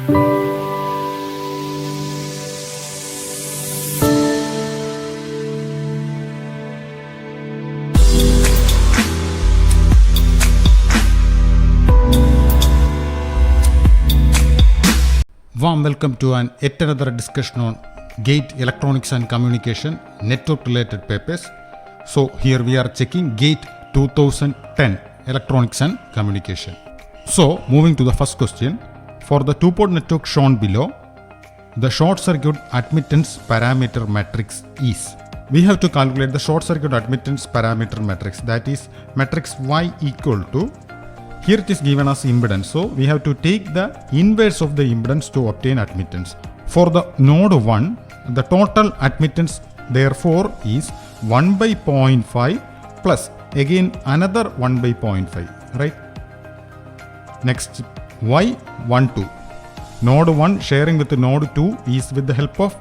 Warm welcome to yet another discussion on GATE Electronics and Communication network related papers. So here we are checking GATE 2010 Electronics and Communication. So moving to the first question, for the two-port network shown below, the short circuit admittance parameter matrix is. We have to calculate the short circuit admittance parameter matrix, that is matrix Y equal to, here it is given as impedance, so we have to take the inverse of the impedance to obtain admittance. For the node 1, the total admittance therefore is 1 by 0.5 plus again another 1 by 0.5, right? Next, Y12. Node 1 sharing with node 2 is with the help of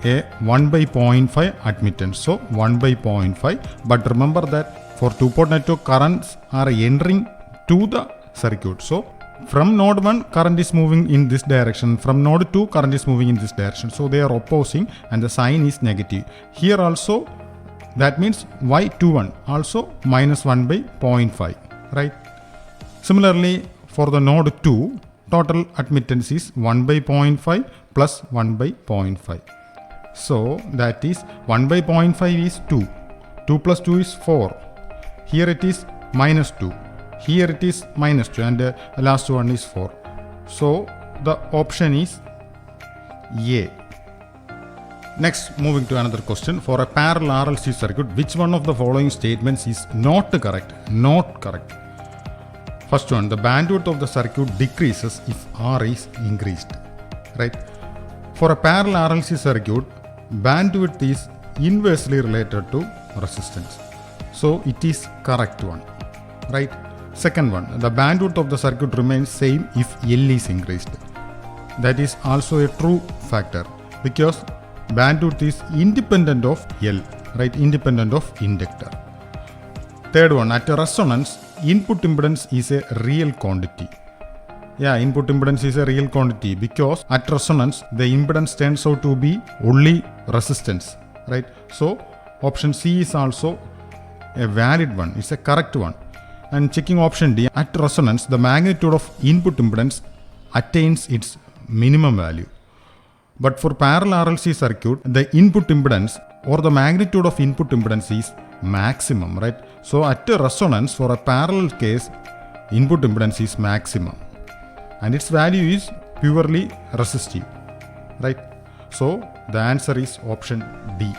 a 1 by 0.5 admittance. So 1 by 0.5. But remember that for two-port network, currents are entering to the circuit. So from node 1 current is moving in this direction, from node 2 current is moving in this direction, so they are opposing and the sign is negative. Here also that means Y21 also minus 1 by 0.5, right? Similarly for the node 2, total admittance is 1 by 0.5 plus 1 by 0.5. So that is 1 by 0.5 is 2, 2 plus 2 is 4, here it is minus 2, here it is minus 2, and the last one is 4. So the option is A. Next, moving to another question. For a parallel RLC circuit, which one of the following statements is not correct? Not correct. First one, the bandwidth of the circuit decreases if R is increased. Right? For a parallel RLC circuit, bandwidth is inversely related to resistance. So it is correct one. Right? Second one, the bandwidth of the circuit remains same if L is increased. That is also a true factor because bandwidth is independent of L, right? Independent of inductor. Third one, at a resonance, input impedance is a real quantity. Yeah, input impedance is a real quantity because at resonance, the impedance turns out to be only resistance, right? So option C is also a valid one. It's a correct one. And checking option D, at resonance, the magnitude of input impedance attains its minimum value. But for parallel RLC circuit, the input impedance or the magnitude of input impedance is maximum, right? So at a resonance, for a parallel case, input impedance is maximum. And its value is purely resistive, right? So the answer is option D.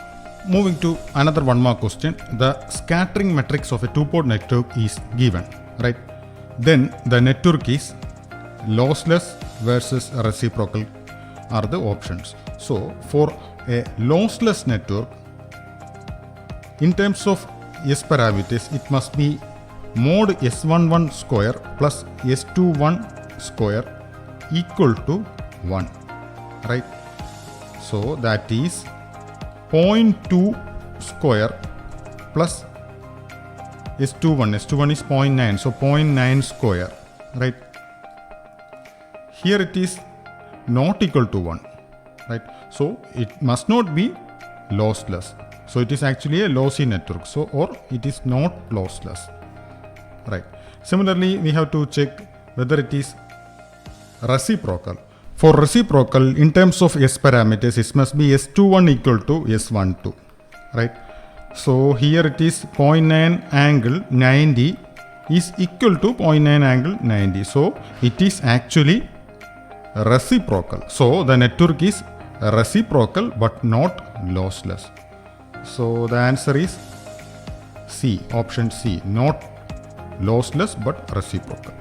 Moving to another one more question. The scattering matrix of a two-port network is given, right? Then the network is lossless versus reciprocal are the options. So for a lossless network, in terms of S parameters, it must be mod S11 square plus S21 square equal to 1, right? So that is 0.2 square plus S21 is 0.9, so 0.9 square, right? Here it is not equal to 1, right? So it must not be lossless. So it is actually a lossy network, so or it is not lossless, right? Similarly, we have to check whether it is reciprocal. For reciprocal, in terms of S parameters, it must be S21 equal to S12, right? So here it is 0.9 angle 90 is equal to 0.9 angle 90. So it is actually reciprocal. So the network is reciprocal but not lossless. So the answer is C, option C, not lossless but reciprocal.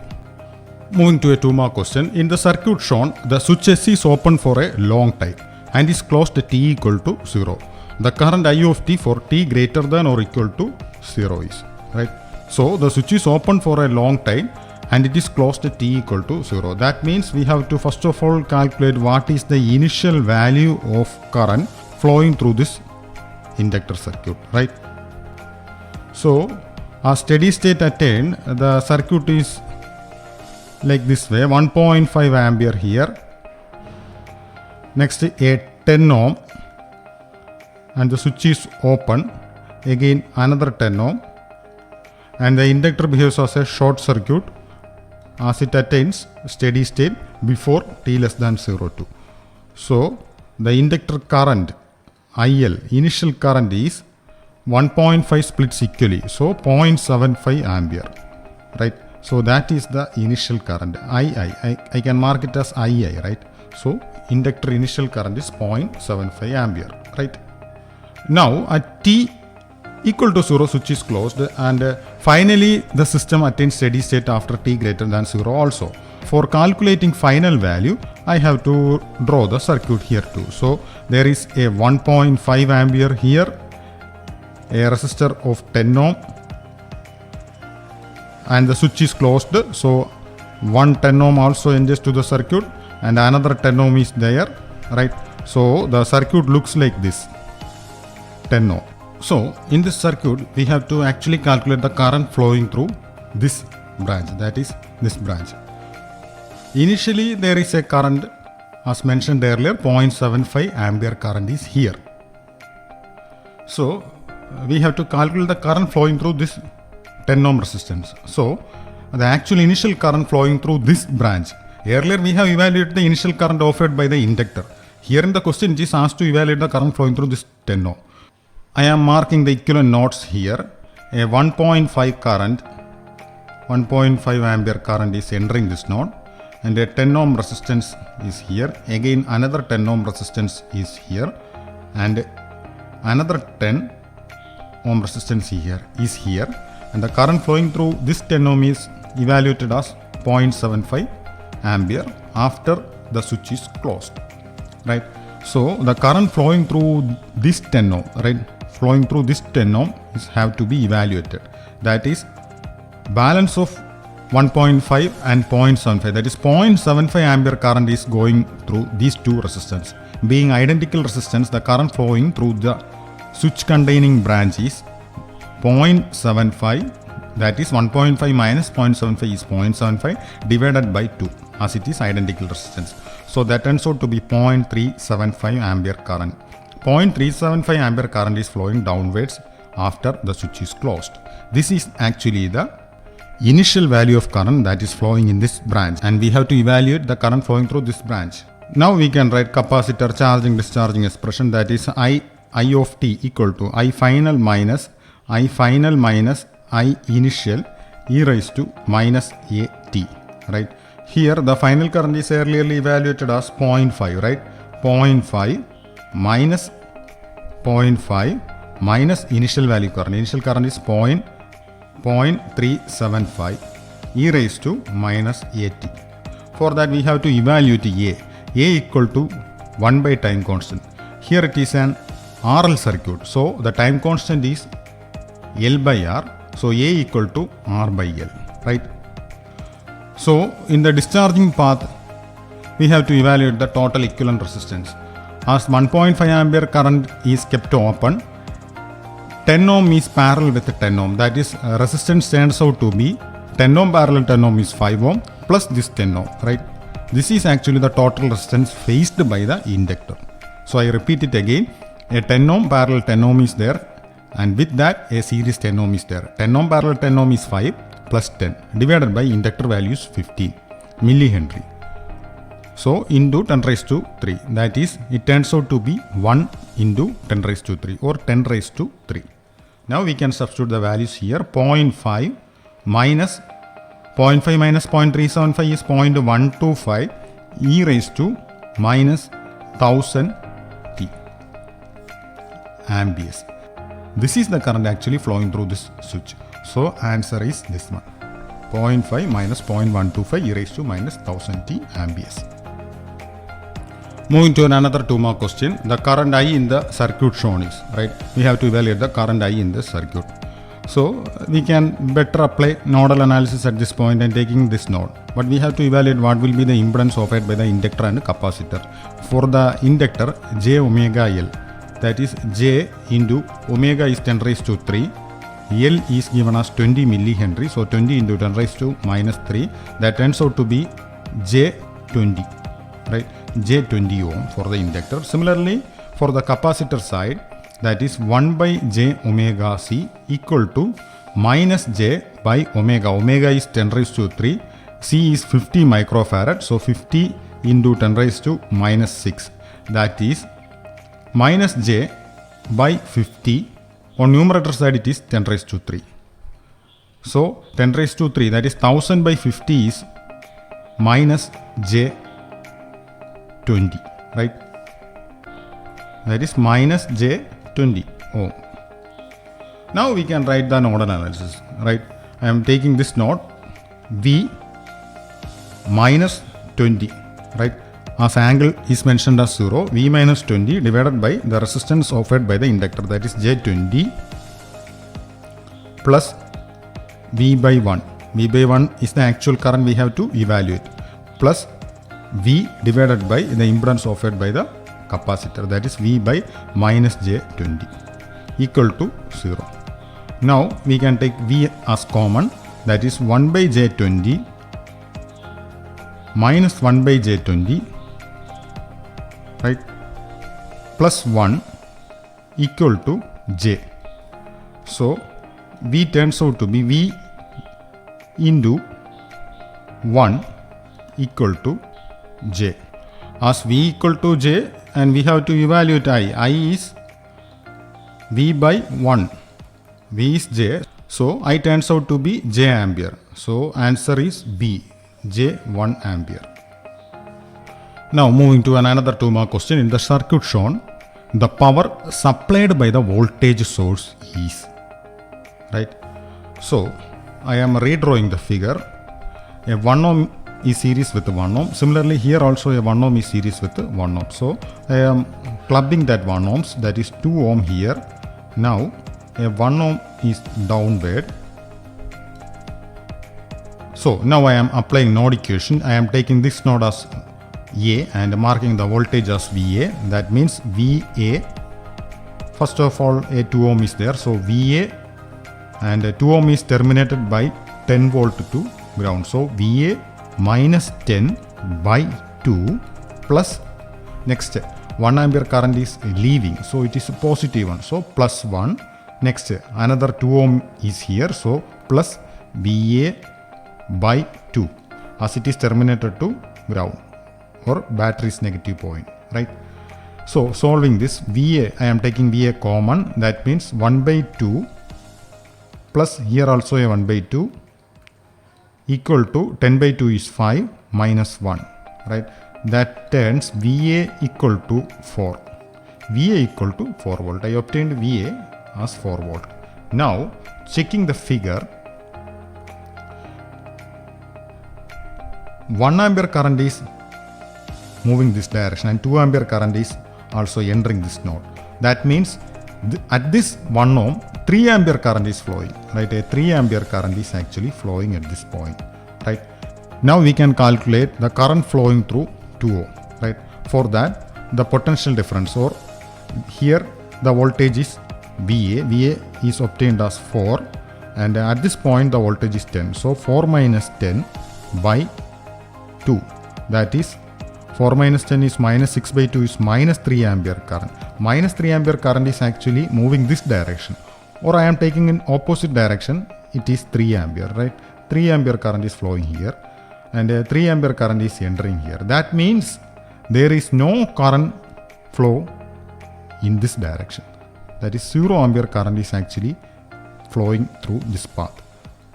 Moving to a two-mark question. In the circuit shown, the switch S is open for a long time and is closed at t equal to 0. The current I of t for t greater than or equal to 0 is, right? So the switch is open for a long time and it is closed at t equal to 0. That means we have to first of all calculate what is the initial value of current flowing through this inductor circuit, right? So a steady state attained, the circuit is like this way, 1.5 ampere here Next a 10 ohm and the switch is open. Again another 10 ohm and the inductor behaves as a short circuit as it attains steady state before t less than 0 2. So the inductor current IL initial current is 1.5 splits equally, so 0.75 ampere, right? So that is the initial current I can mark it as II, right? So inductor initial current is 0.75 ampere, right? Now at t equal to 0 switch is closed and finally the system attains steady state after t greater than 0 also. For calculating final value I have to draw the circuit here too. So there is a 1.5 ampere here, a resistor of 10 ohm and the switch is closed, so one 10 ohm also enters to the circuit and another 10 ohm is there, right? So the circuit looks like this 10 ohm. So in this circuit we have to actually calculate the current flowing through this branch, that is this branch. Initially there is a current as mentioned earlier, 0.75 ampere current is here. So we have to calculate the current flowing through this 10 ohm resistance. So the actual initial current flowing through this branch, earlier we have evaluated the initial current offered by the inductor. Here in the question it is asked to evaluate the current flowing through this 10 ohm. I am marking the equivalent nodes here. A 1.5 current, 1.5 ampere current is entering this node and a 10 ohm resistance is here. Again another 10 ohm resistance is here and another 10 ohm resistance here is here. And the current flowing through this 10 ohm is evaluated as 0.75 ampere after the switch is closed, right? So the current flowing through this 10 ohm, right, flowing through this 10 ohm is have to be evaluated. That is balance of 1.5 and 0.75, that is 0.75 ampere current is going through these two resistance. Being identical resistance, the current flowing through the switch containing branch is 0.75, that is 1.5 minus 0.75 is 0.75 divided by 2 as it is identical resistance. So that turns out to be 0.375 ampere current. 0.375 ampere current is flowing downwards after the switch is closed. This is actually the initial value of current that is flowing in this branch and we have to evaluate the current flowing through this branch. Now we can write capacitor charging discharging expression, that is I of t equal to I final minus I initial e raised to minus a t, right? Here the final current is earlierly evaluated as 0.5, right? 0.5 minus 0.5 minus initial value current. Initial current is 0.375 e raised to minus a t. For that we have to evaluate a equal to 1 by time constant. Here it is an RL circuit, so the time constant is L by R, so A equal to R by L, right? So in the discharging path we have to evaluate the total equivalent resistance. As 1.5 ampere current is kept open, 10 ohm is parallel with 10 ohm, that is resistance turns out to be 10 ohm parallel 10 ohm is 5 ohm plus this 10 ohm, right? This is actually the total resistance faced by the inductor. So I repeat it again, a 10 ohm parallel 10 ohm is there and with that a series 10 ohm is there. 10 ohm parallel 10 ohm is 5 plus 10 divided by inductor value is 15 millihenry. So into 10 raised to 3, that is it turns out to be 1 into 10 raised to 3 or 10 raised to 3. Now we can substitute the values here. 0.5 minus 0.5 minus 0.375 is 0.125 e raised to minus 1000 t amperes. This is the current actually flowing through this switch. So answer is this one, 0.5 minus 0.125 e raised to minus 1000 t amperes. Moving to another 2 mark question, the current I in the circuit shown is, right? We have to evaluate the current I in this circuit. So we can better apply nodal analysis at this point and taking this node. But we have to evaluate what will be the impedance offered by the inductor and capacitor. For the inductor, j omega L, that is j into omega is 10 raised to 3. L is given as 20 millihenry. So 20 into 10 raised to minus 3. That turns out to be J20. Right. J20 ohm for the inductor. Similarly, for the capacitor side, that is 1 by j omega c equal to minus j by omega. Omega is 10 raised to 3, c is 50 microfarad, so 50 into 10 raised to minus 6, that is minus j by 50. On numerator side it is 10 raised to 3. So 10 raised to 3, that is 1000 by 50 is minus j 20, right? That is minus j 20 ohm. Now we can write the node analysis, right? I am taking this node V minus 20, right? As angle is mentioned as 0, V minus 20 divided by the resistance offered by the inductor, that is J20 plus V by 1. V by 1 is the actual current we have to evaluate, plus V divided by the impedance offered by the capacitor, that is V by minus J20 equal to 0. Now we can take V as common, that is 1 by J20 minus 1 by J20, right, plus 1 equal to J. So V turns out to be V into 1 equal to J. As V equal to J and we have to evaluate I. I is V by 1. V is J. So I turns out to be J ampere. So answer is B, J 1 ampere. Now moving to another 2-mark question. In the circuit shown, the power supplied by the voltage source is, right? So I am redrawing the figure. A 1 ohm is series with 1 ohm. Similarly here also a 1 ohm is series with 1 ohm. So I am clubbing that 1 ohms, that is 2 ohm here. Now a 1 ohm is downward. So now I am applying node equation. I am taking this node as A and marking the voltage as VA. That means VA, first of all a 2 ohm is there, so VA, and 2 ohm is terminated by 10 volt to ground, so VA minus 10 by 2 plus, next 1 ampere current is leaving, so it is a positive one, so plus 1. Next another 2 ohm is here, so plus VA by 2 as it is terminated to ground or battery's negative point, right? So solving this, VA, I am taking VA common, that means 1 by 2 plus here also a 1 by 2 equal to 10 by 2 is 5 minus 1, right? That turns VA equal to 4. VA equal to 4 volt. I obtained VA as 4 volt. Now checking the figure, 1 ampere current is moving this direction and 2 ampere current is also entering this node. That means at this 1 ohm 3 ampere current is flowing, right? A 3 ampere current is actually flowing at this point, right? Now we can calculate the current flowing through 2 ohm, right? For that the potential difference, or here the voltage is VA. VA is obtained as 4 and at this point the voltage is 10. So 4 minus 10 by 2, that is 4 minus 10 is minus 6 by 2 is minus 3 ampere current. Minus 3 ampere current is actually moving this direction, or I am taking in opposite direction, it is 3 ampere, right? 3 ampere current is flowing here and 3 ampere current is entering here. That means there is no current flow in this direction. That is 0 ampere current is actually flowing through this path.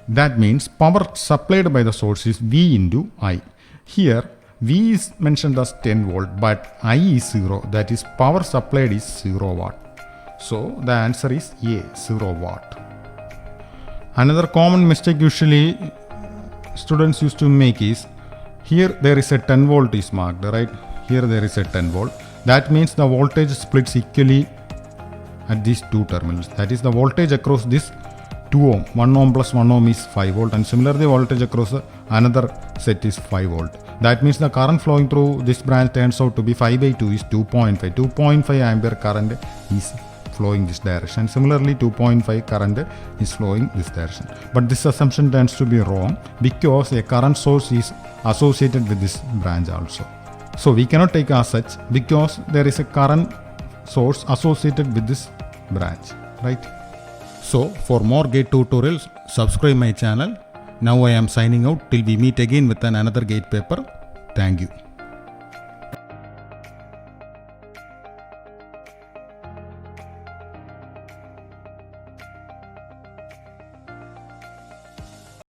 That means power supplied by the source is V into I. Here V is mentioned as 10 volt, but I is 0, that is power supplied is 0 watt. So the answer is A, 0 watt. Another common mistake usually students used to make is, here there is a 10 volt is marked, right? Here there is a 10 volt. That means the voltage splits equally at these two terminals. That is the voltage across this 2 ohm, 1 ohm plus 1 ohm is 5 volt, and similarly voltage across another set is 5 volt. That means the current flowing through this branch turns out to be 5 by 2 is 2.5. 2.5 ampere current is flowing this direction. Similarly 2.5 current is flowing this direction. But this assumption tends to be wrong because a current source is associated with this branch also. So we cannot take as such because there is a current source associated with this branch, right? So for more gate tutorials, subscribe my channel. Now I am signing out till we meet again with another gate paper. Thank you.